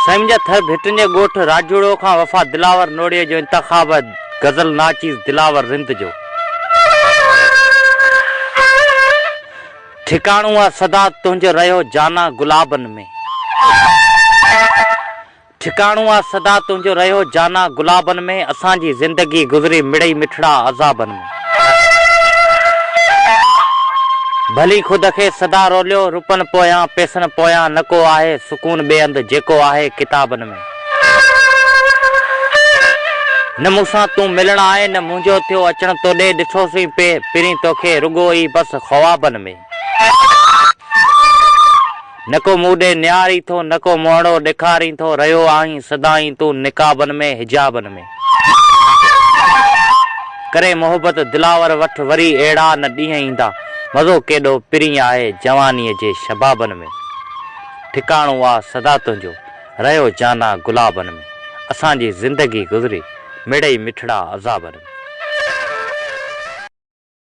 समझ थर भिटने गोठ राजूड़ो का वफा दिलावर नोड़िए जो इंतखाब गजल नाचीज दिलावर रिंद जो ठिकाणू आ सदा तुंहिंजो रहियो जाना गुलाबन में ठिकाणू आ सदा तुंहिंजो रहियो जाना गुलाबन में असांजी जिंदगी गुज़री मिड़ई मिठड़ा अज़ाबन में भली खुद के सदा रोलियो रुपन पोयां पैसन पोयां नको आहे सुकून बेअंद जेको आहे किताबन में न मूंसां तू मिलण आहे न मुंहिंजो थियो अचण तोॾे ॾिठोसीं पे पिरी तोखे रुगो ई बस ख्वाबन में नको मूडे न्यारी थो नको मोहड़ो ॾेखारी थो रहियो आहीं सदाई तू निकाबन में हिजाबन में करे मोहब्बत दिलावर वठ वरी अहिड़ा न ॾींहं ईंदा मज़ो केॾो पिरी आहे जवानीअ जे शबाबन में ठिकाणो आहे सदा तुंहिंजो रहियो जाना गुलाबन में असांजी ज़िंदगी गुज़री मिड़ई मिठड़ा अज़ाबन में।